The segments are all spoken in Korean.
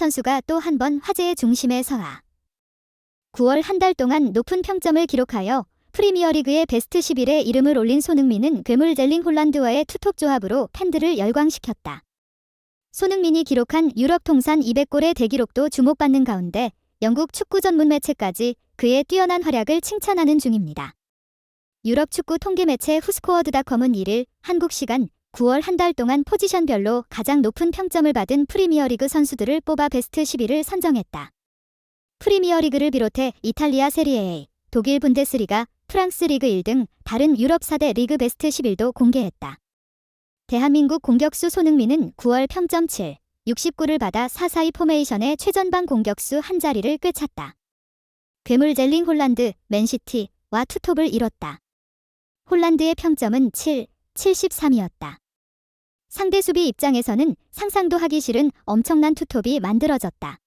선수가 또 한 번 화제의 중심에 서하. 9월 한 달 동안 높은 평점을 기록하여 프리미어리그의 베스트 11에 이름을 올린 손흥민은 괴물 엘링 홀란드와의 투톱 조합으로 팬들을 열광시켰다. 손흥민이 기록한 유럽 통산 200골의 대기록도 주목받는 가운데 영국 축구 전문 매체까지 그의 뛰어난 활약을 칭찬하는 중입니다. 유럽 축구 통계 매체 후스코어드닷컴은 1일 한국 시간 9월 한 달 동안 포지션별로 가장 높은 평점을 받은 프리미어리그 선수들을 뽑아 베스트 11을 선정했다. 프리미어리그를 비롯해 이탈리아 세리에 A, 독일 분데스리가, 프랑스 리그 1 등 다른 유럽 4대 리그 베스트 11도 공개했다. 대한민국 공격수 손흥민은 9월 평점 7, 69를 받아 4-4-2 포메이션의 최전방 공격수 한 자리를 꿰찼다. 괴물 엘링 홀란드, 맨시티와 투톱을 이뤘다. 홀란드의 평점은 7, 73이었다. 상대 수비 입장에서는 상상도 하기 싫은 엄청난 투톱이 만들어졌다.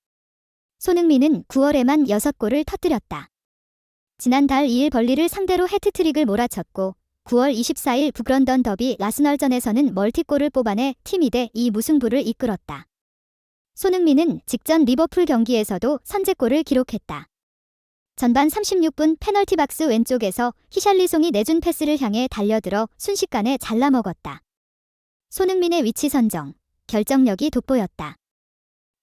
손흥민은 9월에만 6골을 터뜨렸다. 지난달 2일 벌리를 상대로 해트트릭을 몰아쳤고 9월 24일 북런던 더비 아스널전에서는 멀티골을 뽑아내 팀 2대2 무승부를 이끌었다. 손흥민은 직전 리버풀 경기에서도 선제골을 기록했다. 전반 36분 페널티 박스 왼쪽에서 히샬리송이 내준 패스를 향해 달려들어 순식간에 잘라먹었다. 손흥민의 위치 선정, 결정력이 돋보였다.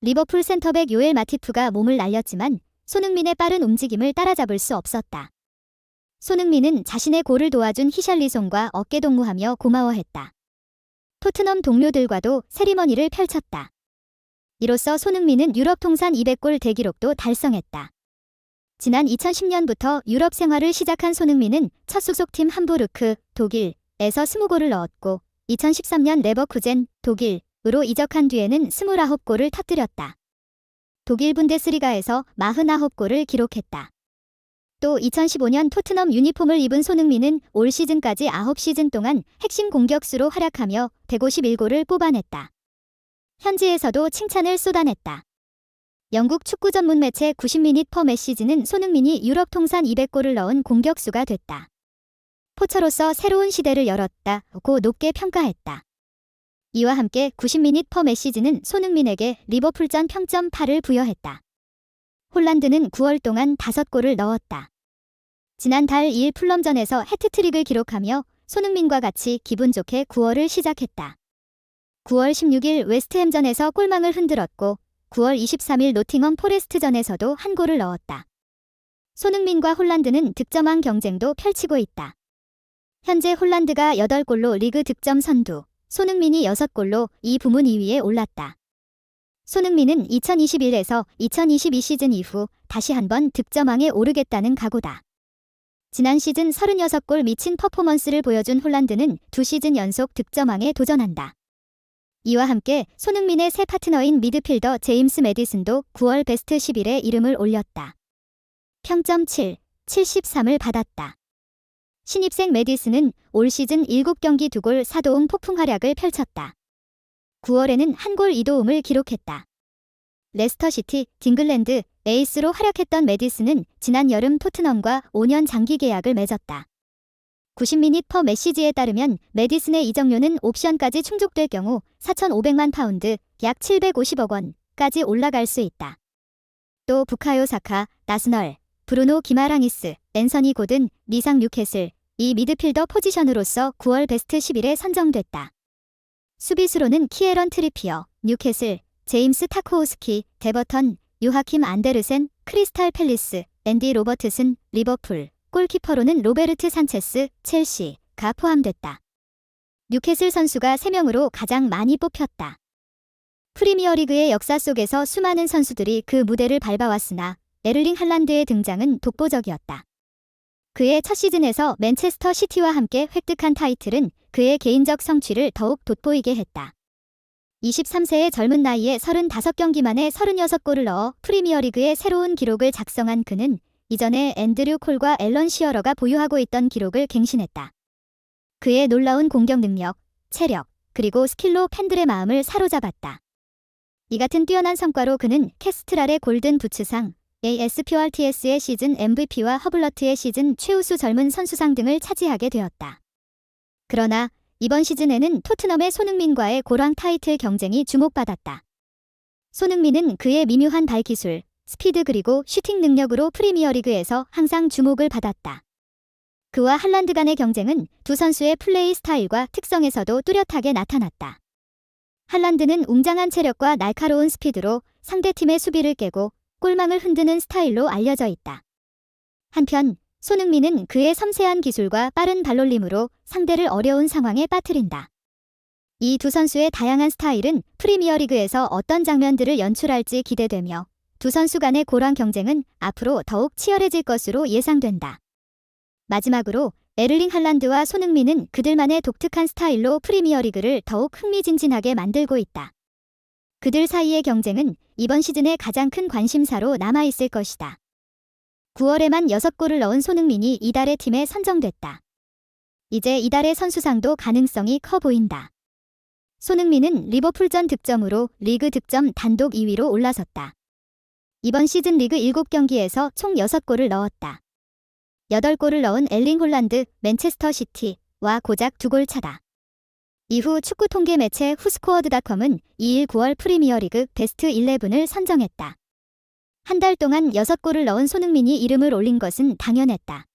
리버풀 센터백 요엘 마티프가 몸을 날렸지만 손흥민의 빠른 움직임을 따라잡을 수 없었다. 손흥민은 자신의 골을 도와준 히샬리송과 어깨동무하며 고마워했다. 토트넘 동료들과도 세리머니를 펼쳤다. 이로써 손흥민은 유럽 통산 200골 대기록도 달성했다. 지난 2010년부터 유럽 생활을 시작한 손흥민은 첫 소속팀 함부르크, 독일에서 20골을 넣었고 2013년 레버쿠젠, 독일으로 이적한 뒤에는 29골을 터뜨렸다. 독일 분데스리가에서 49골을 기록했다. 또 2015년 토트넘 유니폼을 입은 손흥민은 올 시즌까지 9시즌 동안 핵심 공격수로 활약하며 151골을 뽑아냈다. 현지에서도 칭찬을 쏟아냈다. 영국 축구 전문 매체 90미닛 퍼 매시지는 손흥민이 유럽 통산 200골을 넣은 공격수가 됐다. 포처로서 새로운 시대를 열었다고 높게 평가했다. 이와 함께 90미닛 퍼 매시지는 손흥민에게 리버풀전 평점 8을 부여했다. 홀란드는 9월 동안 5골을 넣었다. 지난달 2일 풀럼전에서 해트트릭을 기록하며 손흥민과 같이 기분 좋게 9월을 시작했다. 9월 16일 웨스트햄전에서 골망을 흔들었고 9월 23일 노팅엄 포레스트전에서도 한 골을 넣었다. 손흥민과 홀란드는 득점왕 경쟁도 펼치고 있다. 현재 홀란드가 8골로 리그 득점 선두, 손흥민이 6골로 이 부문 2위에 올랐다. 손흥민은 2021에서 2022 시즌 이후 다시 한번 득점왕에 오르겠다는 각오다. 지난 시즌 36골 미친 퍼포먼스를 보여준 홀란드는 2시즌 연속 득점왕에 도전한다. 이와 함께 손흥민의 새 파트너인 미드필더 제임스 매디슨도 9월 베스트 11에 이름을 올렸다. 평점 7, 73을 받았다. 신입생 매디슨은 올 시즌 7경기 2골 4도움 폭풍 활약을 펼쳤다. 9월에는 한 골 2도움을 기록했다. 레스터시티, 딩글랜드, 에이스로 활약했던 매디슨은 지난 여름 토트넘과 5년 장기 계약을 맺었다. 90미닛 퍼 매시지에 따르면 매디슨의 이적료는 옵션까지 충족될 경우 4,500만 파운드, 약 750억 원까지 올라갈 수 있다. 또 부카요 사카, 나스널, 브루노 기마랑이스, 앤서니 고든, 리상 뉴캐슬, 이 미드필더 포지션으로서 9월 베스트 11에 선정됐다. 수비수로는 키에런 트리피어, 뉴캐슬, 제임스 타코우스키, 데버턴, 요하킴 안데르센, 크리스탈 팰리스, 앤디 로버트슨, 리버풀, 골키퍼로는 로베르트 산체스, 첼시가 포함됐다. 뉴캐슬 선수가 3명으로 가장 많이 뽑혔다. 프리미어리그의 역사 속에서 수많은 선수들이 그 무대를 밟아왔으나 에를링 할란드의 등장은 독보적이었다. 그의 첫 시즌에서 맨체스터 시티와 함께 획득한 타이틀은 그의 개인적 성취를 더욱 돋보이게 했다. 23세의 젊은 나이에 35경기 만에 36골을 넣어 프리미어리그의 새로운 기록을 작성한 그는 이전에 앤드류 콜과 앨런 시어러가 보유하고 있던 기록을 갱신했다. 그의 놀라운 공격 능력, 체력, 그리고 스킬로 팬들의 마음을 사로잡았다. 이 같은 뛰어난 성과로 그는 캐스트랄의 골든 부츠상, ASPRTS의 시즌 MVP와 허블러트의 시즌 최우수 젊은 선수상 등을 차지하게 되었다. 그러나 이번 시즌에는 토트넘의 손흥민과의 고랑 타이틀 경쟁이 주목받았다. 손흥민은 그의 미묘한 발기술, 스피드 그리고 슈팅 능력으로 프리미어리그에서 항상 주목을 받았다. 그와 할란드 간의 경쟁은 두 선수의 플레이 스타일과 특성에서도 뚜렷하게 나타났다. 할란드는 웅장한 체력과 날카로운 스피드로 상대팀의 수비를 깨고 골망을 흔드는 스타일로 알려져 있다. 한편 손흥민은 그의 섬세한 기술과 빠른 발놀림으로 상대를 어려운 상황에 빠뜨린다. 이 두 선수의 다양한 스타일은 프리미어리그에서 어떤 장면들을 연출할지 기대되며 두 선수 간의 고랑 경쟁은 앞으로 더욱 치열해질 것으로 예상된다. 마지막으로 에를링 할란드와 손흥민은 그들만의 독특한 스타일로 프리미어리그를 더욱 흥미진진하게 만들고 있다. 그들 사이의 경쟁은 이번 시즌의 가장 큰 관심사로 남아있을 것이다. 9월에만 6골을 넣은 손흥민이 이달의 팀에 선정됐다. 이제 이달의 선수상도 가능성이 커 보인다. 손흥민은 리버풀전 득점으로 리그 득점 단독 2위로 올라섰다. 이번 시즌 리그 7경기에서 총 6골을 넣었다. 8골을 넣은 엘링 홀란드, 맨체스터 시티와 고작 2골 차다. 이후 축구 통계 매체 후스코어드닷컴은 2일 9월 프리미어리그 베스트 11을 선정했다. 한 달 동안 6골을 넣은 손흥민이 이름을 올린 것은 당연했다.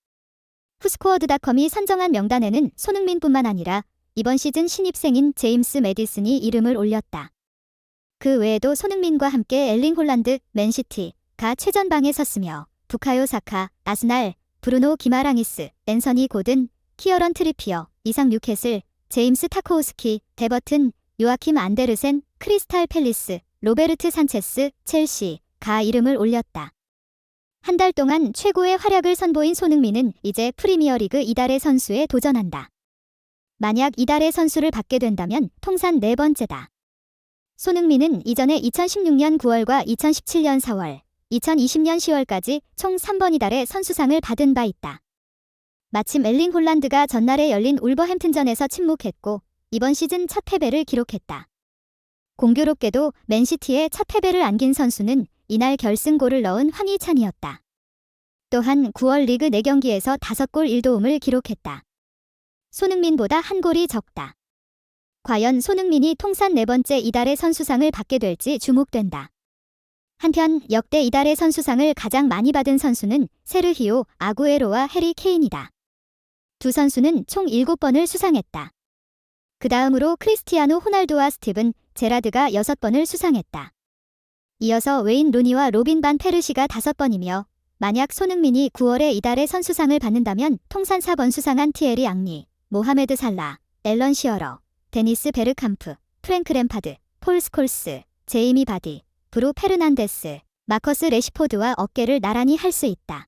후스코어드닷컴이 선정한 명단에는 손흥민뿐만 아니라 이번 시즌 신입생인 제임스 매디슨이 이름을 올렸다. 그 외에도 손흥민과 함께 엘링 홀란드, 맨시티가 최전방에 섰으며 부카요 사카, 아스날, 브루노 기마랑이스, 앤서니 고든, 키어런 트리피어, 이상 뉴캐슬, 제임스 타코우스키, 데버튼, 요아킴 안데르센, 크리스탈 팰리스, 로베르트 산체스, 첼시가 이름을 올렸다. 한 달 동안 최고의 활약을 선보인 손흥민은 이제 프리미어리그 이달의 선수에 도전한다. 만약 이달의 선수를 받게 된다면 통산 4번째다. 손흥민은 이전에 2016년 9월과 2017년 4월, 2020년 10월까지 총 3번 이달의 선수상을 받은 바 있다. 마침 엘링 홀란드가 전날에 열린 울버햄튼전에서 침묵했고 이번 시즌 첫 패배를 기록했다. 공교롭게도 맨시티의 첫 패배를 안긴 선수는 이날 결승골을 넣은 황희찬이었다. 또한 9월 리그 4경기에서 5골 1도움을 기록했다. 손흥민보다 한 골이 적다. 과연 손흥민이 통산 4번째 이달의 선수상을 받게 될지 주목된다. 한편 역대 이달의 선수상을 가장 많이 받은 선수는 세르히오 아구에로와 해리 케인이다. 두 선수는 총 7번을 수상했다. 그 다음으로 크리스티아노 호날두와 스티븐 제라드가 6번을 수상했다. 이어서 웨인 루니와 로빈 반 페르시가 5번이며 만약 손흥민이 9월에 이달의 선수상을 받는다면 통산 4번 수상한 티에리 앙리, 모하메드 살라, 앨런 시어러, 데니스 베르캄프, 프랭크 램파드, 폴 스콜스, 제이미 바디, 브루 페르난데스, 마커스 레시포드와 어깨를 나란히 할 수 있다.